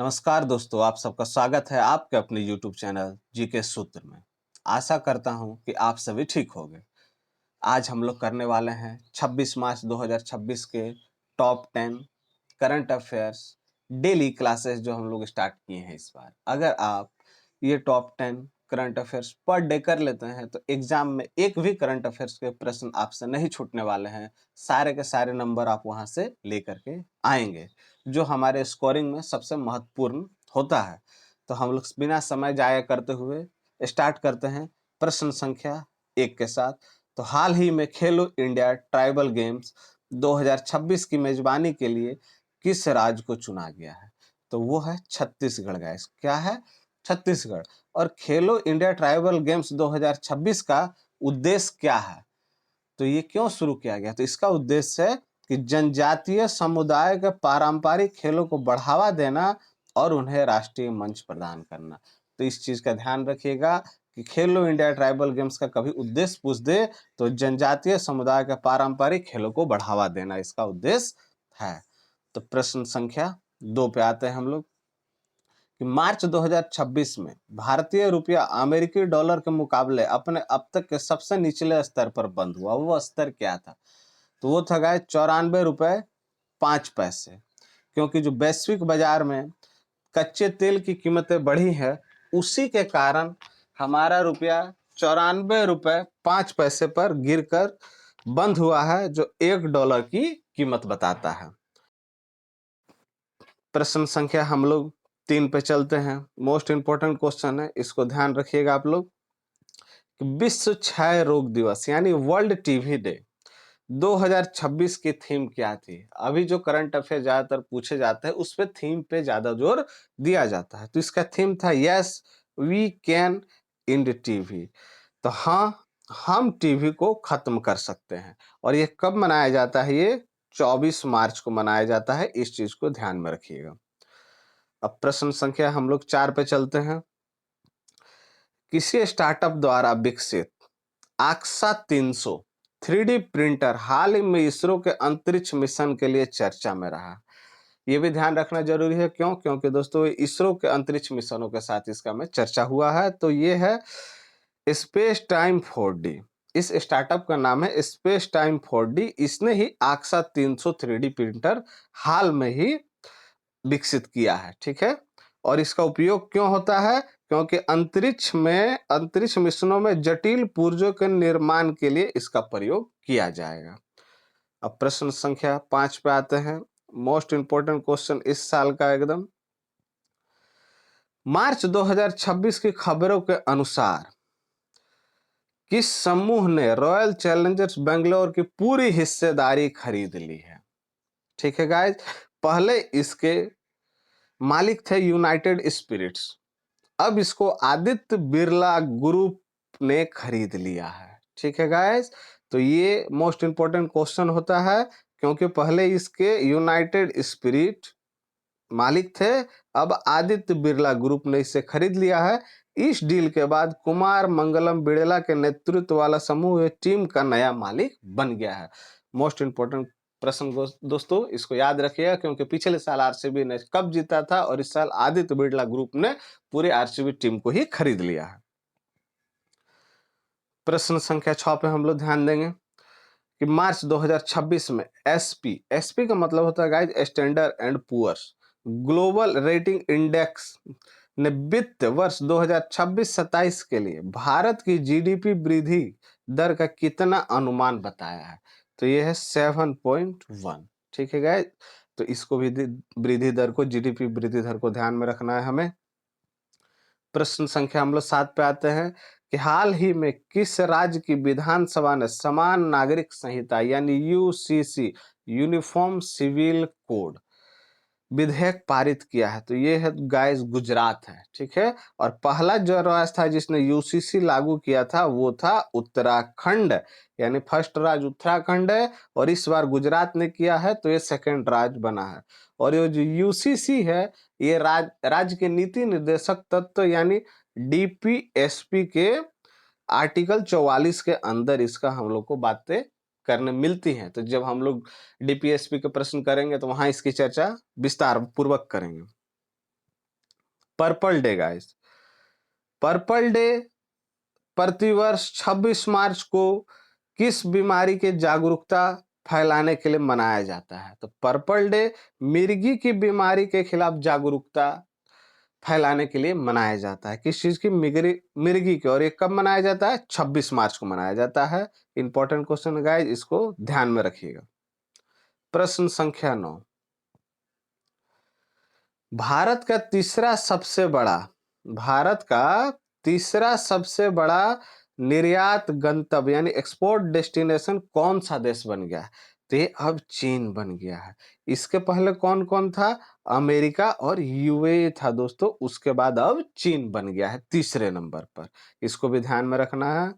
नमस्कार दोस्तों, आप सबका स्वागत है आपके अपने YouTube चैनल जीके सूत्र में। आशा करता हूं कि आप सभी ठीक होंगे। आज हम लोग करने वाले हैं 26 मार्च 2026 के top 10 current affairs daily classes जो हम लोग स्टार्ट किए हैं इस बार। अगर आप ये top 10 current affairs per day कर लेते हैं तो एग्जाम में एक भी करंट अफेयर्स के प्रश्न आपसे नहीं छूटने वाले हैं। सारे के सारे नंबर आप वहां से लेकर के आएंगे, जो हमारे स्कोरिंग में सबसे महत्वपूर्ण होता है। तो हम लोग बिना समय जाया करते हुए स्टार्ट करते हैं प्रश्न संख्या 1 के साथ। तो हाल ही में खेलो इंडिया ट्राइबल गेम्स 2026 की मेजबानी के लिए किस राज्य को चुना गया है? तो वो है छत्तीसगढ़। गाइस, क्या है? छत्तीसगढ़। और खेलो इंडिया ट्राइबल गेम्स 2026 का उद्देश्य क्या है? तो ये क्यों शुरू किया गया? तो इसका उद्देश्य है कि जनजातीय समुदाय के पारंपरिक खेलों को बढ़ावा देना और उन्हें राष्ट्रीय मंच प्रदान करना। तो इस चीज का ध्यान रखिएगा कि खेलो इंडिया ट्राइबल गेम्स का कभी उद्देश्य पूछ दे तो जनजातीय समुदाय के पारंपरिक खेलों को बढ़ावा देना इसका उद्देश्य है। तो प्रश्न संख्या 2 पे आते हैं हम लोग कि मार्च 2026 में भारतीय रुपया अमेरिकी डॉलर के मुकाबले अपने अब तक के सबसे निचले स्तर पर बंद हुआ। वो स्तर क्या था? तो वो था गाइस 94 रुपए 5 पैसे। क्योंकि जो वैश्विक बाजार में कच्चे तेल की कीमतें बढ़ी है, उसी के कारण हमारा रुपया 94 रुपए 5 पैसे पर गिरकर बंद हुआ है, जो $1 की कीमत बताता है। प्रश्न संख्या हम लोग 3 पे चलते हैं। मोस्ट इंपोर्टेंट क्वेश्चन है, इसको ध्यान रखिएगा आप लोग। विश्व क्षय रोग दिवस यानी वर्ल्ड टीबी डे 2026 की थीम क्या थी? अभी जो करंट अफेयर ज्यादातर पूछे जाते हैं उस पे थीम पे ज्यादा जोर दिया जाता है। तो इसका थीम था yes we can end TB. तो हाँ, हम टीबी को खत्म कर सकते हैं। और ये कब मनाया जाता है? ये 24 मार्च को मनाया जाता है। इस चीज को ध्यान में रखिएगा। अब प्रश्न संख्या हम लोग 4 पे चलते हैं। किसी स्टार्टअप द्वारा विकसित आक्सा 300 3D प्रिंटर हाल ही में इसरो के अंतरिक्ष मिशन के लिए चर्चा में रहा। ये भी ध्यान रखना जरूरी है। क्यों? क्योंकि दोस्तों इसरो के अंतरिक्ष मिशनों के साथ इसका में चर्चा हुआ है। तो ये है स्पेस टाइम 4D। इस स्टार्टअप का नाम है स्पेस टाइम 4D। इसने ही आक्सा 300 3D प्रिंटर हाल में ही विकसित किया है। ठीक है। और इसका उपयोग क्यों होता है? क्योंकि अंतरिक्ष मिशनों में जटिल पुर्जों के निर्माण के लिए इसका प्रयोग किया जाएगा। अब प्रश्न संख्या 5 पे आते हैं। मोस्ट इंपोर्टेंट क्वेश्चन इस साल का एकदम। मार्च 2026 की खबरों के अनुसार किस समूह ने रॉयल चैलेंजर्स बेंगलोर की पूरी हिस्सेदारी खरीद ली है? ठीक है गाइस, पहले इसके मालिक थे यूनाइटेड स्पिरिट्स, अब इसको आदित्य बिरला ग्रुप ने खरीद लिया है। ठीक है गाइस, तो ये मोस्ट इंपोर्टेंट क्वेश्चन होता है क्योंकि पहले इसके यूनाइटेड स्पिरिट मालिक थे, अब आदित्य बिरला ग्रुप ने इसे खरीद लिया है। इस डील के बाद कुमार मंगलम बिड़ला के नेतृत्व वाला समूह टीम का नया मालिक बन गया है। मोस्ट इंपोर्टेंट प्रश्न दोस्तों, इसको याद रखिएगा क्योंकि पिछले साल आरसीबी ने कप जीता था और इस साल आदित्य बिरला ग्रुप ने पूरे आरसीबी टीम को ही खरीद लिया है। प्रश्न संख्या 6 पे हम लोग ध्यान देंगे कि मार्च 2026 में एसपी का मतलब होता है guys Standard and Poor's global rating index ने वित्त वर्ष 2026-27 के लिए भारत की जीडीपी वृद्धि दर का कितना अनुमान बताया है? तो यह है 7.1। ठीक है गाइस, तो इसको भी वृद्धि दर को जीडीपी वृद्धि दर को ध्यान में रखना है हमें। प्रश्न संख्या हम लोग 7 पे आते हैं कि हाल ही में किस राज्य की विधानसभा ने समान नागरिक संहिता यानी यूसीसी यूनिफॉर्म सिविल कोड विधेयक पारित किया है? तो ये है गाइस गुजरात है। ठीक है। और पहला जो राज्य था जिसने यूसीसी लागू किया था वो था उत्तराखंड, यानी फर्स्ट राज्य उत्तराखंड है और इस बार गुजरात ने किया है, तो ये सेकंड राज्य बना है। और ये जो यूसीसी है ये राज्य के नीति निर्देशक तत्व यानी डीपीएसपी के आर्टिकल 44 के अंदर इसका हम लोग को बातें करने मिलती हैं। तो जब हम लोग डीपीएसपी के प्रश्न करेंगे तो वहां इसकी चर्चा विस्तार पूर्वक करेंगे। Purple day guys. Purple day प्रतिवर्ष 26 मार्च को किस बीमारी के जागरूकता फैलाने के लिए मनाया जाता है? तो पर्पल डे मिर्गी की बीमारी के खिलाफ जागरूकता फैलाने के लिए मनाया जाता है। किस चीज की? मिर्गी की। और ये कब मनाया जाता है? 26 मार्च को मनाया जाता है। इंपॉर्टेंट क्वेश्चन है गाइस, इसको ध्यान में रखिएगा। प्रश्न संख्या 9, भारत का तीसरा सबसे बड़ा निर्यात गंतव्य यानी एक्सपोर्ट डेस्टिनेशन कौन सा देश बन गया है? तो ये अब चीन बन गया है। इसके पहले कौन कौन था? अमेरिका और यूएई था दोस्तों। उसके बाद अब चीन बन गया है तीसरे नंबर पर। इसको भी ध्यान में रखना है।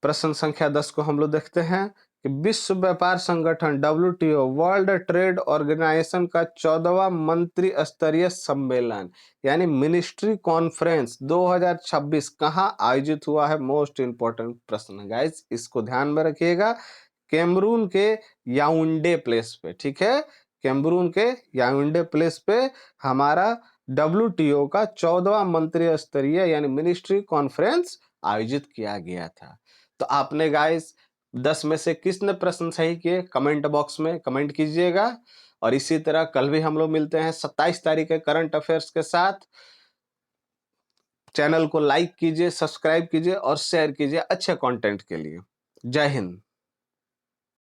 प्रश्न संख्या 10 को हम लोग देखते हैं कि विश्व व्यापार संगठन WTO वर्ल्ड ट्रेड ऑर्गेनाइजेशन का 14वां मंत्री स्तरीय सम्मेलन यानी मिनिस्ट्री कॉन्फ्रेंस 2026 कहां आयोजित हुआ है? मोस्ट इंपोर्टेंट प्रश्न है गाइस, इसको ध्यान में रखिएगा। कैमरून के याउंडे प्लेस पे, ठीक है, कैमरून के याउंडे प्लेस पे हमारा WTO का 14वां मंत्री स्तरीय यानी मिनिस्ट्री कॉन्फ्रेंस आयोजित किया गया था। तो आपने गाइस 10 में से किसने प्रश्न सही किए? कमेंट बॉक्स में कमेंट कीजिएगा। और इसी तरह कल भी हम लोग मिलते हैं 27 तारीख के करंट अफेयर्स के साथ। चैनल को लाइक कीजिए, सब्सक्राइब कीजिए और शेयर कीजिए अच्छे कंटेंट के लिए। जय हिंद।